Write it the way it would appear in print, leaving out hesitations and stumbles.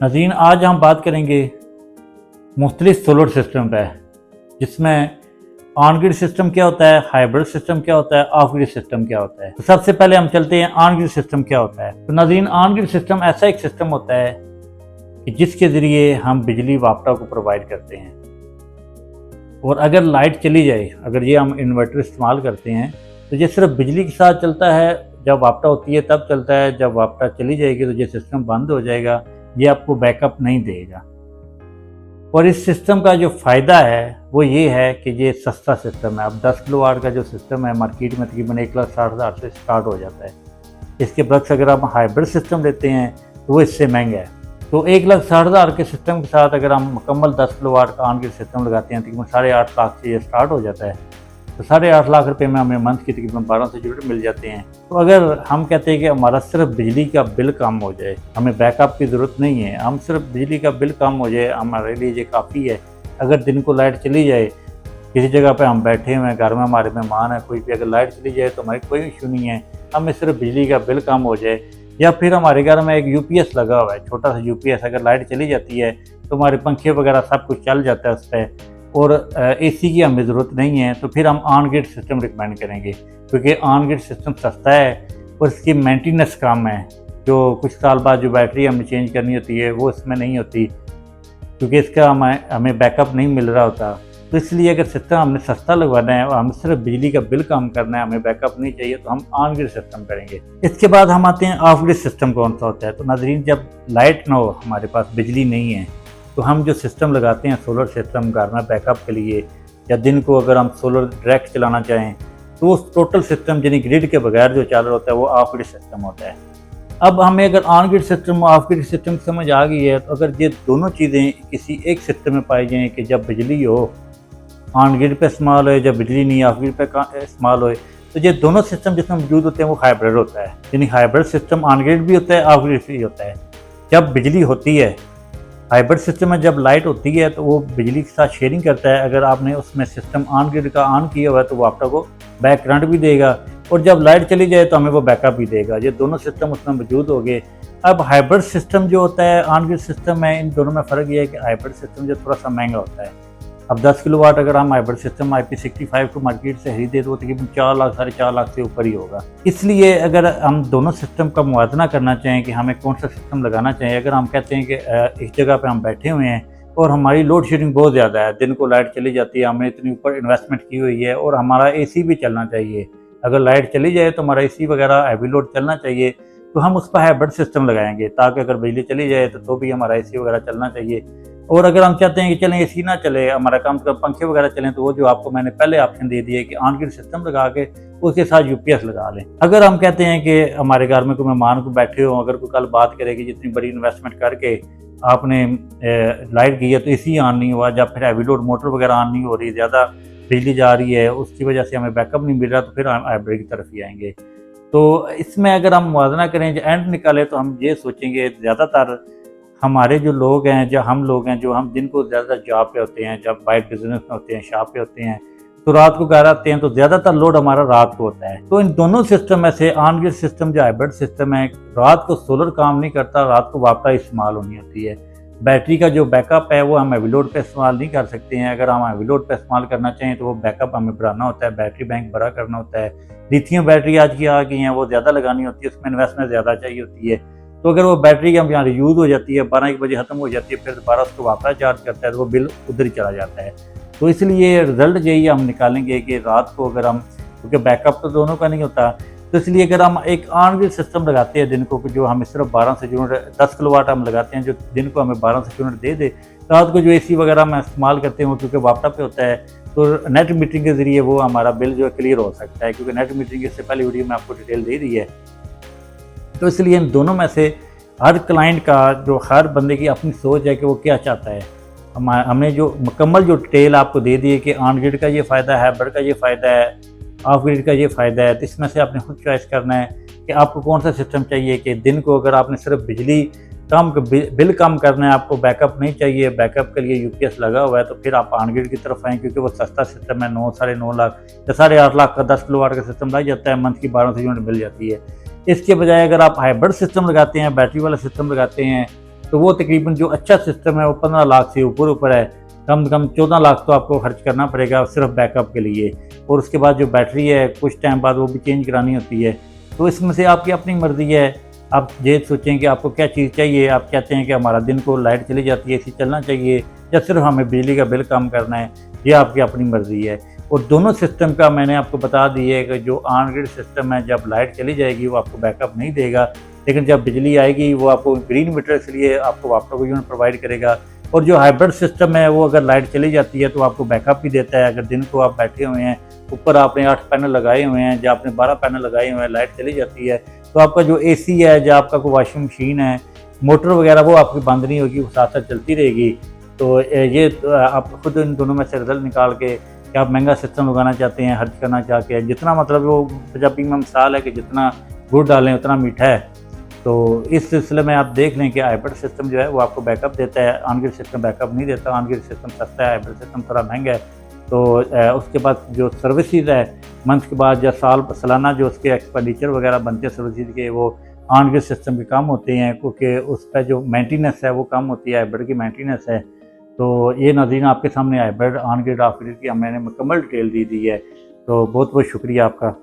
नाज़रीन, आज हम बात करेंगे मुख्तलिफ सोलर सिस्टम पे, जिसमें ऑन ग्रिड सिस्टम क्या होता है, हाइब्रिड सिस्टम क्या होता है, ऑफ ग्रिड सिस्टम क्या होता है। तो सबसे पहले हम चलते हैं ऑन ग्रिड सिस्टम क्या होता है। तो नाज़रीन, ऑन ग्रिड सिस्टम ऐसा एक सिस्टम होता है कि जिसके ज़रिए हम बिजली वापटा को प्रोवाइड करते हैं। और अगर लाइट चली जाए, अगर ये हम इन्वर्टर इस्तेमाल करते हैं तो ये सिर्फ बिजली के साथ चलता है। जब वापटा होती है तब चलता है, जब वापटा चली जाएगी तो ये सिस्टम बंद हो जाएगा, ये आपको बैकअप नहीं देगा। और इस सिस्टम का जो फ़ायदा है वो ये है कि ये सस्ता सिस्टम है। अब 10 किलोवाट का जो सिस्टम है मार्केट में तकरीबन 1,60,000 से स्टार्ट हो जाता है। इसके बरक्स अगर आप हाइब्रिड सिस्टम लेते हैं तो वो इससे महंगा है। तो 1,60,000 के सिस्टम के साथ अगर हम मुकम्मल 10 किलोवाट का ऑन ग्रिड सिस्टम लगाते हैं तकरीबन 8.5 लाख से ये स्टार्ट हो जाता है। तो 8.5 लाख रुपए में हमें मंथ की तकरीबन 1200 यूनिट मिल जाते हैं। तो अगर हम कहते हैं कि हमारा सिर्फ बिजली का बिल कम हो जाए, हमें बैकअप की ज़रूरत नहीं है, हम सिर्फ बिजली का बिल कम हो जाए हमारे लिए ये काफ़ी है। अगर दिन को लाइट चली जाए, किसी जगह पे हम बैठे हुए हैं, घर में हमारे मेहमान हैं, कोई भी अगर लाइट चली जाए तो हमारी कोई इशू नहीं है, हमें सिर्फ बिजली का बिल कम हो जाए। या फिर हमारे घर में एक यूपीएस लगा हुआ है, छोटा सा यूपीएस, अगर लाइट चली जाती है तो हमारे पंखे वगैरह सब कुछ चल जाता है उस पर, और एसी की हमें ज़रूरत नहीं है, तो फिर हम ऑन ग्रिड सिस्टम रिकमेंड करेंगे। क्योंकि ऑन ग्रिड सिस्टम सस्ता है और इसकी मेंटेनेंस कम है। जो कुछ साल बाद जो बैटरी हमें चेंज करनी होती है वो इसमें नहीं होती, क्योंकि इसका हमें बैकअप नहीं मिल रहा होता। तो इसलिए अगर सिस्टम हमने सस्ता लगवाना है और हमें सिर्फ बिजली का बिल कम करना है, हमें बैकअप नहीं चाहिए, तो हम ऑन ग्रिड सिस्टम करेंगे। इसके बाद हम आते हैं ऑफ ग्रिड सिस्टम कौन सा होता है। तो नाज़रीन, जब लाइट ना हो, हमारे पास बिजली नहीं है, तो हम जो सिस्टम लगाते हैं सोलर सिस्टम घर में बैकअप के लिए, या दिन को अगर हम सोलर डायरेक्ट चलाना चाहें तो उस टोटल सिस्टम यानी ग्रिड के बगैर जो चालू होता है वो ऑफ ग्रिड सिस्टम होता है। अब हमें अगर ऑन ग्रिड सिस्टम और ऑफ ग्रिड सिस्टम समझ आ गई है, तो अगर ये दोनों चीज़ें किसी एक सिस्टम में पाई जाएँ कि जब बिजली हो ऑन ग्रिड पे इस्तेमाल हो, जब बिजली नहीं ऑफ ग्रिड पे इस्तेमाल हो, तो ये दोनों सिस्टम जिसमें मौजूद होते हैं वो हाइब्रिड होता है। यानी हाइब्रिड सिस्टम ऑन ग्रिड भी होता है, ऑफ ग्रिड भी होता है। जब बिजली होती है हाइब्रिड सिस्टम में, जब लाइट होती है तो वो बिजली के साथ शेयरिंग करता है। अगर आपने उसमें सिस्टम ऑन ग्रिड का ऑन किया हुआ है तो वो आपको बैक करंट भी देगा, और जब लाइट चली जाए तो हमें वो बैकअप भी देगा। ये दोनों सिस्टम उसमें मौजूद हो गए। अब हाइब्रिड सिस्टम जो होता है ऑन ग्रिड सिस्टम में, इन दोनों में फ़र्क ये है कि हाइब्रिड सिस्टम जो थोड़ा सा महंगा होता है। अब 10 किलोवाट अगर हम हाइब्रिड सिस्टम IP65 को मार्केट से खरीदे तो वो तकरीबन 4 लाख 4.5 लाख से ऊपर ही होगा। इसलिए अगर हम दोनों सिस्टम का मुवाजना करना चाहें कि हमें कौन सा सिस्टम लगाना चाहिए, अगर हम कहते हैं कि इस जगह पे हम बैठे हुए हैं और हमारी लोड शेडिंग बहुत ज़्यादा है, दिन को लाइट चली जाती है, हमने इतनी ऊपर इन्वेस्टमेंट की हुई है, और हमारा AC भी चलना चाहिए, अगर लाइट चली जाए तो हमारा AC वगैरह हैवी लोड चलना चाहिए, तो हम उस पर हाइब्रिड सिस्टम लगाएंगे ताकि अगर बिजली चली जाए तो भी हमारा AC वगैरह चलना चाहिए। और अगर हम चाहते हैं कि चलें AC ना चले, हमारा कम से कम पंखे वगैरह चलें, तो वो जो आपको मैंने पहले ऑप्शन दे दिए कि ऑन ग्रिड सिस्टम लगा के उसके साथ UPS लगा लें। अगर हम कहते हैं कि हमारे घर में कोई मेहमान को बैठे हो, अगर कोई कल बात करे कि जितनी बड़ी इन्वेस्टमेंट करके आपने लाइट की है तो AC ऑन नहीं हुआ, जब फिर हैवी लोड मोटर वगैरह ऑन नहीं हो रही, ज़्यादा बिजली जा रही है, उसकी वजह से हमें बैकअप नहीं मिल रहा, तो फिर हम हाइब्रिड की तरफ ही आएंगे। तो इसमें अगर हम मुवाजना करें, जो एंड निकाले, तो हम ये सोचेंगे ज़्यादातर हमारे जो लोग हैं, जो हम लोग हैं, जो हम दिन को ज़्यादातर जॉब पे होते हैं, जब बाइक बिजनेस में होते हैं, शॉप पे होते हैं, तो रात को घर आते हैं, तो ज़्यादातर लोड हमारा रात को होता है। तो इन दोनों सिस्टम में से ऑन ग्रिड सिस्टम जो हाइब्रिड सिस्टम है, रात को सोलर काम नहीं करता, रात को वापटा इस्तेमाल होनी होती है। बैटरी का जो बैकअप है वो हम हैवी लोड पे इस्तेमाल नहीं कर सकते हैं। अगर हम हैवी लोड पे इस्तेमाल करना चाहें तो वो बैकअप हमें बढ़ाना होता है, बैटरी बैंक बड़ा करना होता है। लिथियम बैटरी आज की आ गई हैं, वो ज़्यादा लगानी होती है, उसमें इन्वेस्टमेंट ज़्यादा चाहिए होती है। तो अगर वो बैटरी हम यहाँ यूज़ हो जाती है, 12-1 बजे ख़त्म हो जाती है, फिर दोबारा उसको वापस चार्ज करता है तो वो बिल उधर ही चला जाता है। तो इसलिए रिज़ल्ट यही हम निकालेंगे कि रात को अगर हम, क्योंकि बैकअप तो दोनों का नहीं होता, तो इसलिए अगर हम एक ऑन ग्रिड सिस्टम लगाते हैं दिन को, जो हमें सिर्फ 1200 यूनिट 10 किलोवाट हम लगाते हैं, जो दिन को हमें 1200 यूनिट दे दे, रात को जो AC वगैरह हम इस्तेमाल करते हैं वो क्योंकि वापटा पे होता है, तो नेट मीटरिंग के ज़रिए वो हमारा बिल जो है क्लियर हो सकता है, क्योंकि नेट मीटरिंग इससे पहले वीडियो में आपको डिटेल दे दी है। तो इसलिए इन दोनों में से हर क्लाइंट का, जो हर बंदे की अपनी सोच है कि वो क्या चाहता है। हमने जो मुकम्मल जो डिटेल आपको दे दी है कि ऑन ग्रिड का ये फ़ायदा है, हाइब्रिड का ये फ़ायदा है, ऑफ ग्रिड का ये फ़ायदा है, तो इसमें से आपने खुद चॉइस करना है कि आपको कौन सा सिस्टम चाहिए। कि दिन को अगर आपने सिर्फ बिजली कम बिल कम करना है, आपको बैकअप नहीं चाहिए, बैकअप के लिए UPS लगा हुआ है, तो फिर आप ऑन ग्रिड की तरफ आएँ, क्योंकि वो सस्ता सिस्टम है। 9-9.5 लाख या 8.5 लाख का 10 किलोवाट का सिस्टम लग जाता है, मंथ की 1200 यूनिट मिल जाती है। इसके बजाय अगर आप हाइब्रिड सिस्टम लगाते हैं, बैटरी वाला सिस्टम लगाते हैं, तो वो तकरीबन जो अच्छा सिस्टम है वो 15 लाख से ऊपर है। कम से कम 14 लाख तो आपको खर्च करना पड़ेगा सिर्फ बैकअप के लिए, और उसके बाद जो बैटरी है कुछ टाइम बाद वो भी चेंज करानी होती है। तो इसमें से आपकी अपनी मर्ज़ी है, आप ये सोचें कि आपको क्या चीज़ चाहिए। आप कहते हैं कि हमारा दिन को लाइट चली जाती है, एसी चलना चाहिए, या सिर्फ हमें बिजली का बिल कम करना है, ये आपकी अपनी मर्ज़ी है। और दोनों सिस्टम का मैंने आपको बता दिया है कि जो ऑन ग्रिड सिस्टम है, जब लाइट चली जाएगी वो आपको बैकअप नहीं देगा, लेकिन जब बिजली आएगी वो आपको ग्रीन मीटर के लिए आपको वापस यूनिट प्रोवाइड करेगा। और जो हाइब्रिड सिस्टम है वो अगर लाइट चली जाती है तो आपको बैकअप भी देता है। अगर दिन को आप बैठे हुए हैं, ऊपर आपने 8 पैनल लगाए हुए हैं, या आपने 12 पैनल लगाए हुए हैं, लाइट चली जाती है तो आपका जो एसी है, जो आपका कोई वॉशिंग मशीन है, मोटर वगैरह, वो आपकी बंद नहीं होगी, वो साथ साथ चलती रहेगी। तो ये आप खुद इन दोनों में से रिजल्ट निकाल के कि आप महंगा सिस्टम लगाना चाहते हैं, खर्च करना चाहते हैं, जितना मतलब वो पंजाबी में मिसाल है कि जितना गुड़ डालें उतना मीठा है। तो इस सिलसिले में आप देख लें कि हाइब्रिड सिस्टम जो है वो आपको बैकअप देता है, ऑन ग्रिड सिस्टम बैकअप नहीं देता। ऑन ग्रिड सिस्टम सस्ता है, हाइब्रिड सिस्टम थोड़ा महंगा है। तो उसके बाद जो सर्विसेज है मंथ के बाद या सालाना जो उसके एक्सपेंडिचर वगैरह बनते हैं सर्विसेज के, वो ऑन ग्रिड सिस्टम के कम होते हैं, क्योंकि उसका जो मेंटेनेंस है वो कम होती है, हाइब्रिड की मेंटेनेंस है। तो ये नाज़रीन आपके सामने hybrid on grid of grid की मैंने मुकम्मल डिटेल दी है। तो बहुत बहुत शुक्रिया आपका।